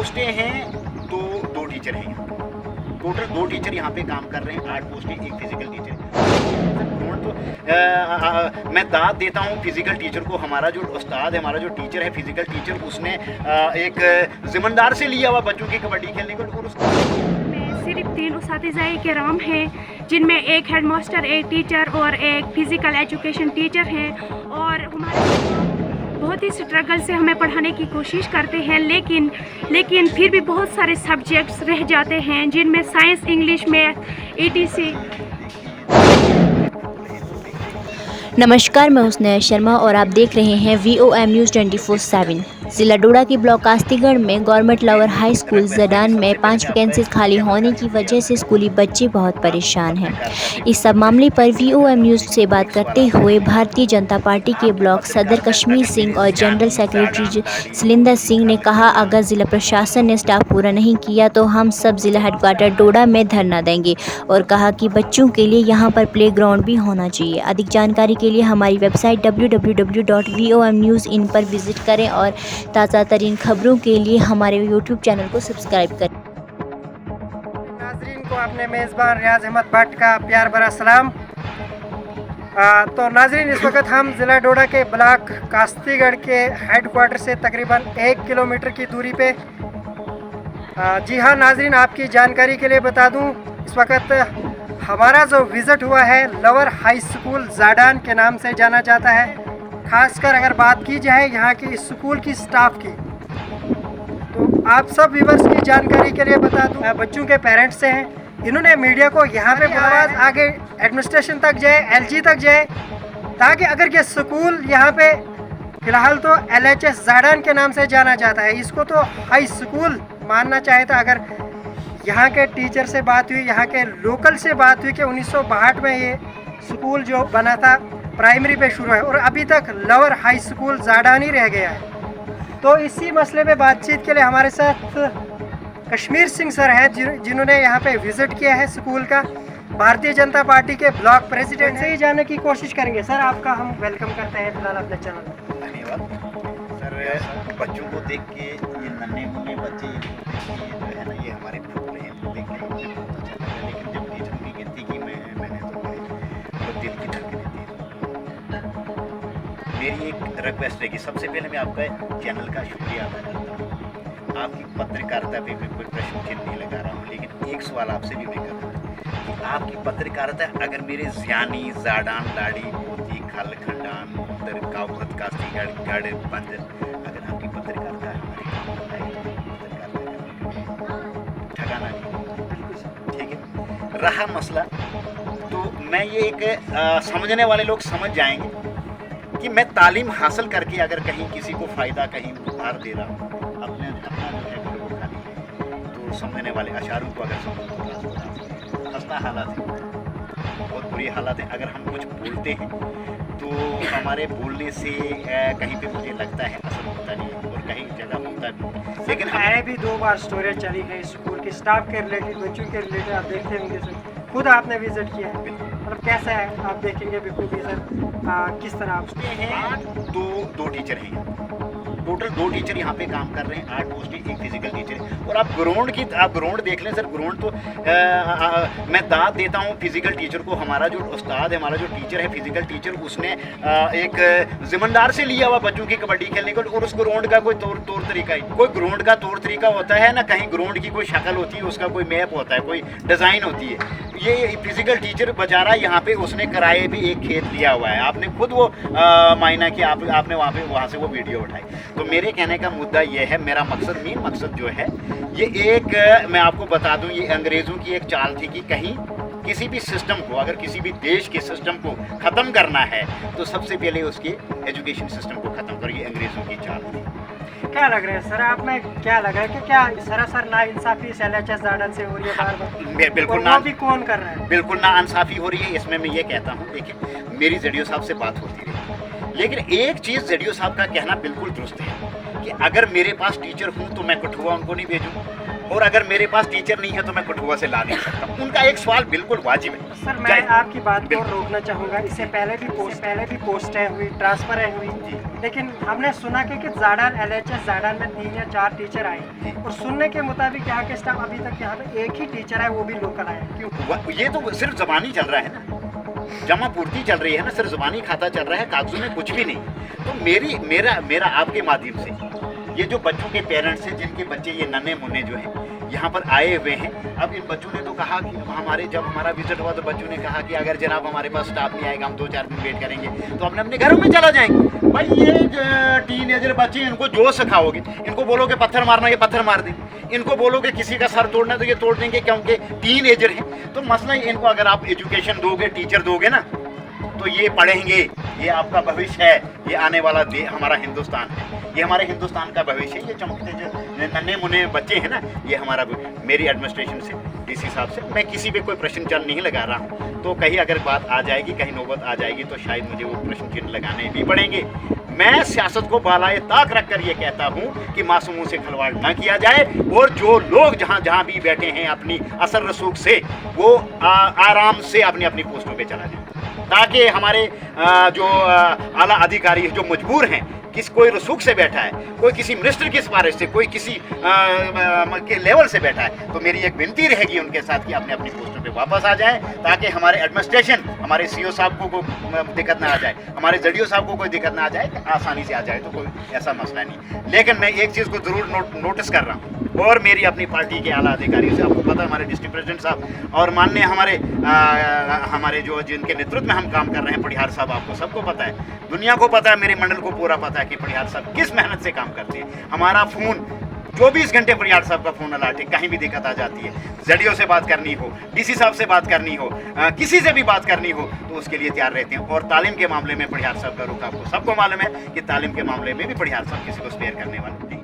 पोस्टें हैं तो 2 टीचर हैं यहाँ, टोटल 2 टीचर यहाँ पे काम कर रहे हैं। 8 पोस्टें, एक फिजिकल टीचर। तो मैं दाद देता हूँ फिजिकल टीचर को। हमारा जो उस्ताद है, हमारा जो टीचर है फिजिकल टीचर, उसने एक जिम्मेदार से लिया हुआ बच्चों की कबड्डी खेलने को। और सिर्फ 3 उस्ताद-ए किराम हैं, जिनमें एक हेडमास्टर, एक टीचर और एक फ़िज़िकल एजुकेशन टीचर हैं। और हमारे बहुत ही स्ट्रगल से हमें पढ़ाने की कोशिश करते हैं, लेकिन फिर भी बहुत सारे सब्जेक्ट्स रह जाते हैं, जिनमें साइंस, इंग्लिश, मैथ, ETC। नमस्कार, मैं हुस्नैया शर्मा और आप देख रहे हैं VOM न्यूज़ 24/7। ज़िला डोडा के ब्लॉक कास्तीगढ़ में गवर्नमेंट लोअर हाई स्कूल जडान में 5 वैकेंसीज खाली होने की वजह से स्कूली बच्चे बहुत परेशान हैं। इस सब मामले पर VOM न्यूज़ से बात करते हुए भारतीय जनता पार्टी के ब्लॉक सदर कश्मीर सिंह और जनरल सेक्रेटरी सिलिंदर सिंह ने कहा, अगर ज़िला प्रशासन ने स्टाफ पूरा नहीं किया तो हम सब ज़िला हेडक्वार्टर डोडा में धरना देंगे। और कहा कि बच्चों के लिए यहाँ पर प्ले ग्राउंड भी होना चाहिए। अधिक जानकारी के लिए हमारी वेबसाइट www.vomnews.in पर विजिट करें और ताज़ा तरीन खबरों के लिए हमारे YouTube चैनल को सब्सक्राइब करें। नाजरीन को अपने मेज़बान रियाज अहमद भट्ट का प्यार भरा सलाम। तो नाजरीन, इस वक्त हम ज़िला डोडा के ब्लॉक कास्तीगढ़ के हेडक्वार्टर से तकरीबन 1 किलोमीटर की दूरी पे। जी हाँ नाजरीन, आपकी जानकारी के लिए बता दूं, इस वक्त हमारा जो विज़िट हुआ है लोअर हाई स्कूल जाडान के नाम से जाना जाता है। खासकर अगर बात की जाए यहाँ की स्कूल की स्टाफ की, तो आप सब व्यूअर्स की जानकारी के लिए बता दूं, बच्चों के पेरेंट्स से हैं, इन्होंने मीडिया को यहाँ पे आवाज़ आगे एडमिनिस्ट्रेशन तक जाए, LG तक जाए, ताकि अगर ये स्कूल यहाँ पे फ़िलहाल तो LHS जाडान के नाम से जाना जाता है, इसको तो हाई स्कूल मानना चाहे था। अगर यहाँ के टीचर से बात हुई, यहाँ के लोकल से बात हुई कि 1962 में ये स्कूल जो बना था प्राइमरी पे शुरू है और अभी तक लोअर हाई स्कूल जाडान ही रह गया है। तो इसी मसले पे बातचीत के लिए हमारे साथ कश्मीर सिंह सर हैं, जिन्होंने यहाँ पे विज़िट किया है स्कूल का। भारतीय जनता पार्टी के ब्लॉक प्रेसिडेंट से ही जाने की कोशिश करेंगे। सर, आपका हम वेलकम करते हैं फिलहाल अपने चैनल में। धन्यवाद सर। बच्चों को देख के, ये नन्हे मुन्ने बच्चे जो है ना, ये हमारे फूल हैं, देख के मुझे बहुत अच्छा लगा। लेकिन जब टीचर की गिनती की मैंने तो मेरे दिल की धड़कनें थी। मेरी एक रिक्वेस्ट है कि सबसे पहले मैं आपका चैनल का शुक्रिया अदा करता हूँ। आपकी पत्रकारिता पे मैं कोई प्रश्न चिन्ह नहीं लगा रहा हूँ, लेकिन एक सवाल आपसे भी मैं कर रहा हूँ कि आपकी पत्रकारिता, अगर मेरे ज़ियानी, जाडान, लाड़ी, पोती, खल, खंडान, उत्तर, कावखत, कास्तीगढ़, गढ़, बंजर, अगर आपकी पत्रकारिता ठगाना नहीं, ठीक है। रहा मसला, तो मैं ये एक समझने वाले लोग समझ जाएंगे कि मैं तालीम हासिल करके अगर कहीं किसी को फ़ायदा कहीं उधार दे रहा हूँ, अपना जो है वो खाली है, तो समझने वाले अशारों को अगर समझ तो हंसना हालात है, बहुत बुरी हालात है। अगर हम कुछ बोलते हैं तो हमारे बोलने से कहीं पे मुझे लगता है असर होता नहीं है और कहीं जगह होता भी। लेकिन हमें भी 2 बार स्टोरी चली है स्कूल के स्टाफ के रिलेटेड, बच्चों के रिलेटेड, आप देखते होंगे सर, खुद आपने विजिट किया है, मतलब कैसा है आप देखेंगे बिल्कुल सर, किस तरह आप हैं। 2 टीचर हैं यहाँ, टोटल 2 टीचर यहाँ पे काम कर रहे हैं। 8 पोस्टें, एक फिजिकल टीचर है। और आप ग्राउंड देख लें सर, ग्राउंड तो मैं दाद देता हूँ फिजिकल टीचर को। हमारा जो उस्ताद है, हमारा जो टीचर है फिजिकल टीचर, उसने एक जिम्मेदार से लिया हुआ बच्चों की कबड्डी खेलने को। और उस ग्राउंड का कोई तौर तरीका ही, कोई ग्राउंड का तौर तरीका होता है ना, कहीं ग्राउंड की कोई शक्ल होती है, उसका कोई मैप होता है, कोई डिज़ाइन होती है। ये फिजिकल टीचर बेचारा यहाँ पे उसने किराए पे एक खेत लिया हुआ है। आपने खुद वो मायना कि आपने वहाँ से वो वीडियो उठाई। तो मेरे कहने का मुद्दा ये है, मेरा मेन मकसद जो है, ये एक मैं आपको बता दूं, ये अंग्रेज़ों की एक चाल थी कि कहीं किसी भी सिस्टम को, अगर किसी भी देश के सिस्टम को ख़त्म करना है तो सबसे पहले उसके एजुकेशन सिस्टम को ख़त्म करो। ये अंग्रेज़ों की चाल थी। क्या लग रहा है सर, आप में क्या लग रहा है कि क्या सरासर नाइंसाफ़ी LHS जाडान से हो रही है बार-बार? बिल्कुल ना भी कौन कर रहा है? बिल्कुल नाइंसाफ़ी हो रही है। इसमें मैं ये कहता हूँ, देखिए मेरी जेडीओ साहब से बात होती रही, लेकिन एक चीज़ जेडीओ साहब का कहना बिल्कुल दुरुस्त है कि अगर मेरे पास टीचर हूँ तो मैं कठुआ उनको नहीं भेजूँ, और अगर मेरे पास टीचर नहीं है तो मैं कठुआ से ला नहीं सकता। उनका एक सवाल बिल्कुल वाजिब है। सर, मैं आपकी बात को रोकना चाहूँगा। इससे पहले भी पोस्टें हुई, ट्रांसफ़र हुई, लेकिन हमने सुना कि जाडान LHS जाडान में 3 या 4 टीचर आए और सुनने के मुताबिक यहाँ के स्टाफ अभी तक यहाँ पे एक ही टीचर है, वो भी लोकल आया। क्यों? ये तो सिर्फ ज़बानी चल रहा है ना, जमा पूर्ति चल रही है ना, सिर्फ ज़बानी खाता चल रहा है, कागजों में कुछ भी नहीं। तो मेरा आपके माध्यम से ये जो बच्चों के पेरेंट्स हैं, जिनके बच्चे ये नन्हे मुन्ने जो हैं यहाँ पर आए हुए हैं, अब इन बच्चों ने तो कहा कि जब हमारा विजिट हुआ तो बच्चों ने कहा कि अगर जनाब हमारे पास स्टाफ नहीं आएगा, हम 2-4 दिन वेट करेंगे तो अपने अपने घरों में चला जाएंगे। भाई ये टीनेजर बच्चे, इनको जो सिखाओगे, इनको बोलोगे पत्थर मारना, ये पत्थर मार देंगे, इनको बोलोगे किसी का सर तोड़ना तो ये तोड़ देंगे, क्योंकि टीनेजर हैं। तो मसला इनको अगर आप एजुकेशन दोगे, टीचर दोगे ना, तो ये पढ़ेंगे, ये आपका भविष्य है, ये आने वाला हमारा हिंदुस्तान है, ये हमारे हिंदुस्तान का भविष्य है। ये चमकते जो नन्हे मुन्ने बच्चे हैं ना, ये हमारा, मेरी एडमिनिस्ट्रेशन से, DC साहब से मैं किसी पे कोई प्रश्न चिन्ह नहीं लगा रहा हूँ। तो कहीं अगर बात आ जाएगी, कहीं नौबत आ जाएगी तो शायद मुझे वो प्रश्न चिन्ह लगाने भी पड़ेंगे। मैं सियासत को बालाए ताक रख कर ये कहता हूँ कि मासूमों से खिलवाड़ ना किया जाए, और जो लोग जहाँ भी बैठे हैं अपनी असर रसूख से, वो आराम से अपनी अपनी पोस्टों पे चला जाए, ताकि हमारे जो आला अधिकारी जो मजबूर हैं, कोई रसूख से बैठा है, कोई किसी मिनिस्टर की सिफारिश से, कोई किसी के लेवल से बैठा है, तो मेरी एक विनती रहेगी उनके साथ कि अपने अपनी पोस्टों पे वापस आ जाएं, ताकि हमारे एडमिनिस्ट्रेशन, हमारे CO साहब को दिक्कत ना आ जाए, हमारे ZDO साहब को कोई दिक्कत ना आ जाए, आसानी से आ जाए, तो कोई ऐसा मसला नहीं। लेकिन मैं एक चीज़ को ज़रूर नोटिस कर रहा हूँ, और मेरी अपनी पार्टी के आला अधिकारियों से, आपको पता है हमारे डिस्ट्रिक्ट प्रेसिडेंट साहब और माननीय हमारे जो जिनके नेतृत्व में हम काम कर रहे हैं, पढ़ियार साहब, आपको सबको पता है, दुनिया को पता है, मेरे मंडल को पूरा पता है कि पढ़ियार साहब किस मेहनत से काम करते हैं। हमारा फ़ोन 24 घंटे पढ़ियार साहब का फ़ोन अलर्ट है, कहीं भी दिक्कत आ जाती है, ZDO से बात करनी हो, DC साहब से बात करनी हो, किसी से भी बात करनी हो, तो उसके लिए तैयार रहते हैं। और तालीम के मामले में पढ़ियार साहब का रुख आपको सबको मालूम है कि तालीम के मामले में भी पढ़ियार साहब किसी को स्पेयर करने वाले नहीं।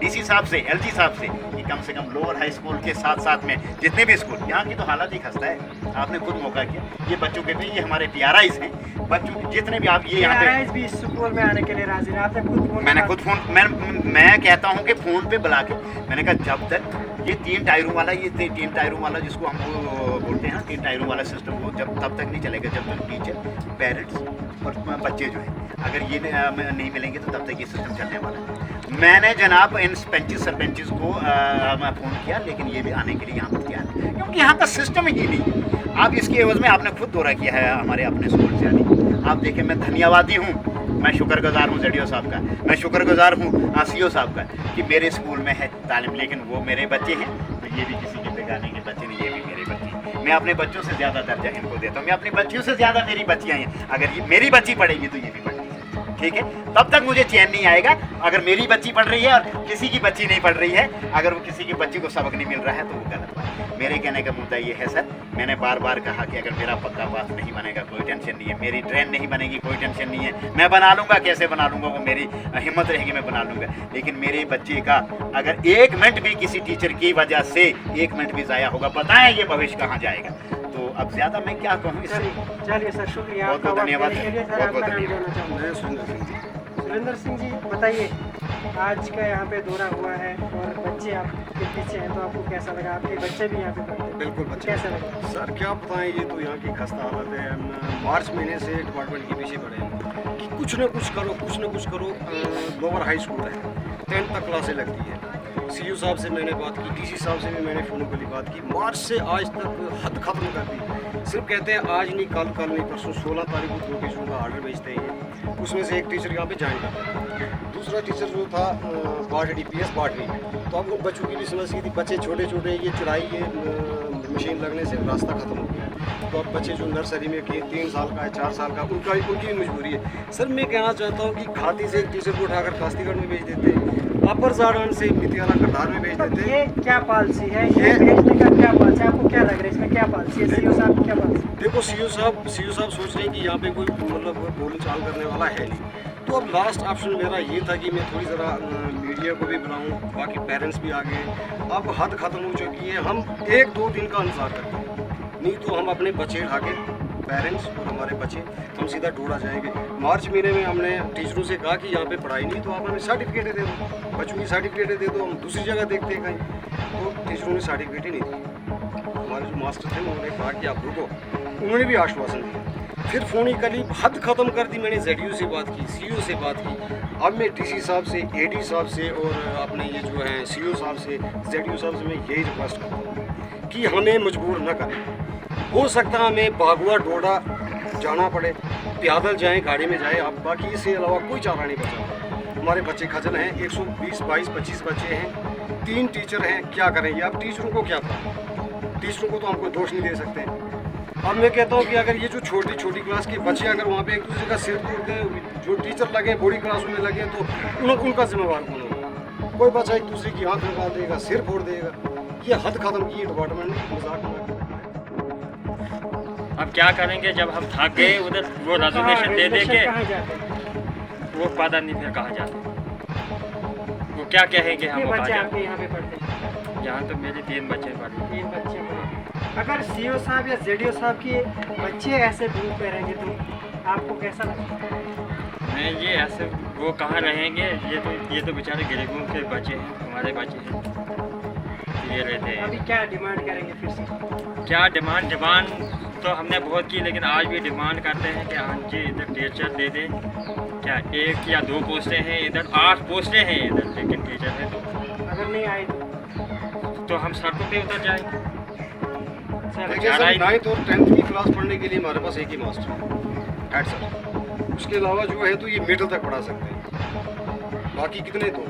DC साहब से, LG साहब से, कि कम से कम लोअर हाई स्कूल के साथ साथ में जितने भी स्कूल, यहाँ की तो हालत ही खस्ता है, आपने खुद मौका किया, ये बच्चों के भी, ये हमारे PRIs हैं, बच्चों जितने भी आप ये यहाँ पे भी स्कूल में आने के लिए राजी हैं, आपने खुद फोन, मैं कहता हूँ कि फ़ोन पे बुला के मैंने कहा जब तक ये 3 टायरों वाला जिसको हम बोलते हैं ना, 3 टायरों वाला सिस्टम, वो तब तक नहीं चलेगा जब तक टीचर, पेरेंट्स और बच्चे जो हैं, अगर ये नहीं मिलेंगे तो तब तक ये सिस्टम चलने वाला है। मैंने जनाब इन पंचेस सरपंचेस को फ़ोन किया, लेकिन ये भी आने के लिए यहाँ पर तैयार है, क्योंकि यहाँ का सिस्टम ही नहीं। आप इसके एवज में आपने खुद दौरा किया है हमारे अपने स्कूल से, यानी आप देखें, मैं धन्यवादी हूँ, मैं शुक्रगुजार हूँ ZDO साहब का, मैं शुक्रगुजार हूँ CO साहब का कि मेरे स्कूल में है तालीम, लेकिन वो मेरे बच्चे हैं, तो ये भी किसी के बेगाने के बच्चे नहीं, ये भी मेरे बच्चे हैं। मैं अपने बच्चों से ज़्यादा दर्जा इनको देता हूँ, मैं अपनी बच्चियों से ज़्यादा मेरी बच्चियाँ हैं, अगर ये मेरी बच्ची पढ़ेगी तो ये भी पढ़ेगी, ठीक है, तब तक मुझे चैन नहीं आएगा। अगर मेरी बच्ची पढ़ रही है और किसी की बच्ची नहीं पढ़ रही है, अगर वो किसी की बच्ची को सबक नहीं मिल रहा है, तो वो गलत बात है। मेरे कहने का मुद्दा ये है सर, मैंने बार बार कहा कि अगर मेरा पक्का पास नहीं बनेगा कोई टेंशन नहीं है, मेरी ट्रेन नहीं बनेगी कोई टेंशन नहीं है, मैं बना लूँगा, कैसे बना लूँगा, वो मेरी हिम्मत रहेगी, मैं बना लूँगा। लेकिन मेरे बच्चे का अगर 1 मिनट भी किसी टीचर की वजह से 1 मिनट भी ज़ाया होगा, बताएं ये भविष्य कहाँ जाएगा। तो अब ज़्यादा मैं क्या कहूँ इससे। चलिए सर, शुक्रिया, बहुत बहुत धन्यवाद, बहुत बहुत धन्यवाद। सुरेंद्र सिंह जी, बताइए, आज का यहाँ पे दौरा हुआ है और बच्चे आपके पीछे हैं, तो आपको कैसा लगा? आपके बच्चे भी यहाँ पे पढ़ते हैं, बिल्कुल बच्चे, कैसा लगा? सर क्या बताएं, ये तो यहाँ की खस्ता हालत है। मार्च महीने से डिपार्टमेंट के पीछे पड़े हैं कि कुछ न कुछ करो। लोअर हाई स्कूल है, 10th तक क्लासें लगती है। CO साहब से मैंने बात की, DC साहब से भी मैंने फ़ोन पर बात की, मार्च से आज तक हद खत्म कर दी। सिर्फ कहते हैं आज नहीं कल नहीं परसों, 16 तारीख को 2 टीचरों का ऑर्डर भेजते हैं, उसमें से एक टीचर यहाँ पे ज्वाइन करता है, दूसरा टीचर जो था DPS बाटनी, तो अब उन बच्चों की भी समस्या थी, बच्चे छोटे, ये चढ़ाई, ये मशीन लगने से रास्ता ख़त्म हो गया। तो अब बच्चे जो नर्सरी में 3 साल का है, 4 साल का, उनकी भी मजबूरी है। सर मैं कहना चाहता हूँ कि खाती से एक टीचर को उठाकर कास्तीगढ़ में भेज देते हैं, अपर जाडान से मितियाला करदार में भेज देते हैं। ये क्या पॉलिसी है, ये भेजने का क्या पॉलिसी है, आपको क्या लग रहा है इसमें, क्या पॉलिसी है? CO साहब क्या पॉलिसी? देखो CO साहब सोच रहे हैं कि यहाँ पे कोई मतलब बोल चाल करने वाला है नहीं। तो अब लास्ट ऑप्शन मेरा ये था कि मैं थोड़ी ज़रा मीडिया को भी बुलाऊँ, बाकी पेरेंट्स भी आ गए, अब हद खत्म हो चुकी है, हम 1-2 दिन का इंतजार करते हैं, नहीं तो हम अपने बच्चे उठा के, पेरेंट्स और हमारे बच्चे, हम सीधा डोडा जाएंगे। मार्च महीने में हमने टीचरों से कहा कि यहाँ पे पढ़ाई नहीं, तो आप हमें सर्टिफिकेटें दे दो, बच्चों की सर्टिफिकेटें दे दो, हम दूसरी जगह देखते हैं कहीं। तो टीचरों ने सर्टिफिकेट ही नहीं दी। हमारे जो मास्टर थे उन्होंने कहा कि आप रुको, उन्होंने भी आश्वासन दिया। फिर फोनिकली हद ख़त्म कर दी। मैंने ZU से बात की, CO से बात की, अब मैं DC साहब से, AD साहब से और अपने ये जो हैं CO साहब से, ZU साहब से मैं यही रिक्वेस्ट करता हूँ कि हमें मजबूर न करें। हो सकता है हमें बागुआ डोडा जाना पड़े, पैदल जाएं, गाड़ी में जाएं, अब बाकी इसके अलावा कोई चारा नहीं बचा। हमारे बच्चे खजल हैं, 120, 22, 25 बच्चे हैं, 3 टीचर हैं, क्या करेंगे? अब टीचरों को क्या पता? टीचरों को तो हमको दोष नहीं दे सकते। अब मैं कहता हूँ कि अगर ये जो छोटी छोटी क्लास के बच्चे अगर वहाँ पे एक दूसरे का सिर तोड़ दें, जो टीचर लगे बड़ी क्लासों में लगे, तो उनका जिम्मेवार कौन होगा? कोई बच्चा एक दूसरे की आँख निकाल देगा, सिर फोड़ देगा। ये हद ख़त्म की डिपार्टमेंट ने, मजाक न। अब क्या करेंगे जब हम थक गए? उधर वो रेजोल्यूशन दे देंगे, वो पता नहीं फिर कहाँ जाते, वो क्या कहेंगे हम बच्चे आपके यहाँ पे पढ़ते हैं? यहाँ तो मेरे 3 बच्चे पढ़े। 3 बच्चे पढ़े। अगर CO साहब या ZU साहब के बच्चे ऐसे धूप में रहेंगे तो आपको कैसा लगता है? नहीं, ये ऐसे वो कहाँ रहेंगे? ये तो बेचारे गरीबों के बच्चे हैं, हमारे बच्चे हैं, ये रहते हैं। अभी क्या डिमांड करेंगे फिर से? क्या डिमांड तो हमने बहुत की, लेकिन आज भी डिमांड करते हैं कि हाँ जी इधर टीचर दे दें। क्या 1 या 2 पोस्टें हैं इधर, 8 पोस्टें हैं इधर, लेकिन टीचर है तो अगर नहीं आए तो हम सड़कों पे उतर जाएंगे। देखिए सर, 9th और 10th की क्लास पढ़ने के लिए हमारे पास एक ही मास्टर है, हेड सर। उसके अलावा जो है तो ये मिडिल तक पढ़ा सकते हैं। बाकी कितने तो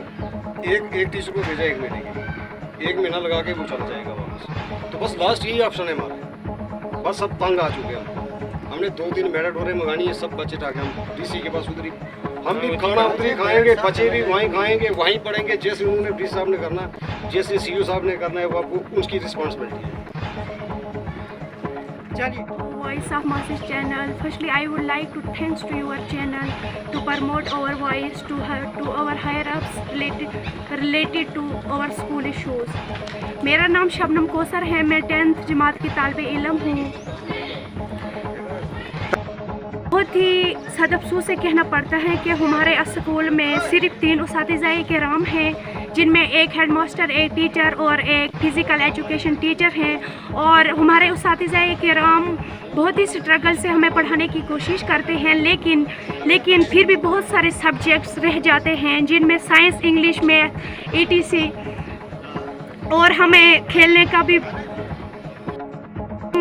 एक टीचर को भेजा 1 महीने के लिए, 1 महीना लगा के वो चला जाएगा वापस। तो बस लास्ट यही ऑप्शन है हमारा। बस सब तंग आ चुके हैं हमने 2-3 मैराडोरें मंगानी है, सब बच्चे टाके हम DC के पास उधरी, हम भी खाना उधरी खाएंगे, बच्चे भी वहीं खाएंगे, वहीं पढ़ेंगे। जैसे उन्होंने DC साहब ने करना, जैसे CO साहब ने करना है, वो उसकी रिस्पॉन्सिबिलिटी है। Voice of Masses channel. Firstly, I would like to thanks to your channel to promote our voice to our higher ups related to our school issues. मेरा नाम शबनम कोसर है, मैं 10th जमात की तालिबे इल्म हूँ। बहुत ही सदअफसोस से कहना पड़ता है कि हमारे स्कूल में सिर्फ 3 उस्ताद-ए किराम हैं, जिनमें एक हेडमास्टर, एक टीचर और एक फ़िज़िकल एजुकेशन टीचर हैं। और हमारे उस्ताद-ए किराम बहुत ही स्ट्रगल से हमें पढ़ाने की कोशिश करते हैं, लेकिन फिर भी बहुत सारे सब्जेक्ट्स रह जाते हैं, जिनमें साइंस, इंग्लिश, मैथ, ETC। और हमें खेलने का भी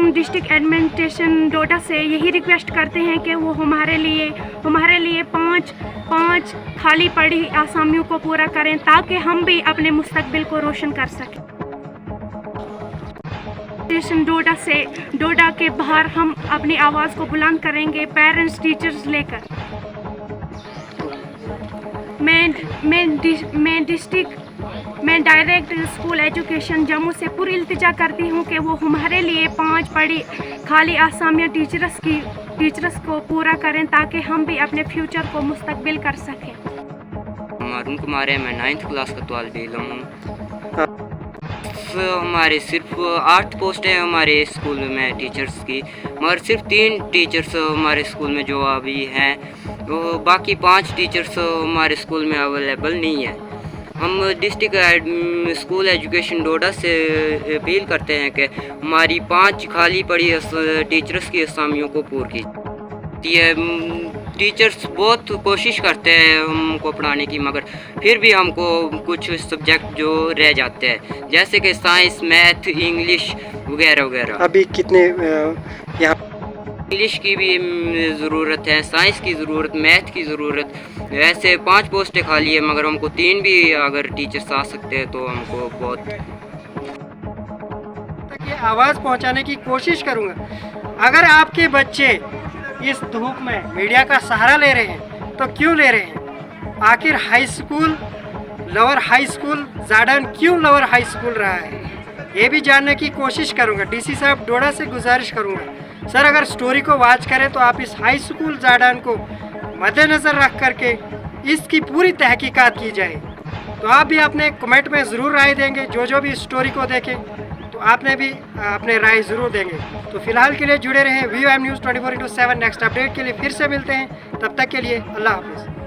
डिस्ट्रिक्ट एडमिनिस्ट्रेशन डोडा से यही रिक्वेस्ट करते हैं कि वो हमारे लिए 5 खाली पड़ी आसामियों को पूरा करें, ताकि हम भी अपने मुस्तकबिल को रोशन कर सकें। स्टेशन डोडा के बाहर हम अपनी आवाज़ को बुलंद करेंगे, पेरेंट्स, टीचर्स लेकर। मैं डायरेक्ट स्कूल एजुकेशन जम्मू से पूरी इल्तिजा करती हूँ कि वो हमारे लिए 5 पढ़ी खाली आसामियाँ टीचर्स को पूरा करें, ताकि हम भी अपने फ्यूचर को मुस्तकबिल कर सकें। मारून कुमार है, मैं 9th क्लास का तालिब इल्म हूँ। हमारे सिर्फ 8 पोस्ट हैं हमारे स्कूल में टीचर्स की, मगर सिर्फ 3 टीचर्स हमारे स्कूल में जो अभी हैं, वो बाकी 5 टीचर्स हमारे स्कूल में अवेलेबल नहीं है। हम डिस्ट्रिक्ट स्कूल एजुकेशन डोडा से अपील करते हैं कि हमारी 5 खाली पड़ी टीचर्स की असामियों को पूरी की है। टीचर्स बहुत कोशिश करते हैं हमको पढ़ाने की, मगर फिर भी हमको कुछ सब्जेक्ट जो रह जाते हैं, जैसे कि साइंस, मैथ, इंग्लिश वगैरह वगैरह। अभी कितने यहाँ इंग्लिश की भी ज़रूरत है, साइंस की ज़रूरत, मैथ की ज़रूरत। वैसे 5 पोस्टें खाली है, मगर हमको 3 भी अगर टीचर्स आ सकते हैं तो हमको बहुत तक ये आवाज़ पहुंचाने की कोशिश करूंगा। अगर आपके बच्चे इस धूप में मीडिया का सहारा ले रहे हैं तो क्यों ले रहे हैं? आखिर high school, lower high school जाडान क्यों लोअर हाई स्कूल रहा है, ये भी जानने की कोशिश करूंगा। DC साहब डोडा से गुजारिश करूंगा, सर अगर स्टोरी को वॉच करें तो आप इस हाई स्कूल जाडान को मद्देनज़र रख करके इसकी पूरी तहकीकात की जाए। तो आप भी अपने कमेंट में ज़रूर राय देंगे, जो भी इस स्टोरी को देखें तो आपने भी अपने राय ज़रूर देंगे। तो फिलहाल के लिए जुड़े रहें VOM न्यूज़ 24/7। नेक्स्ट अपडेट के लिए फिर से मिलते हैं, तब तक के लिए अल्लाह हाफिज़।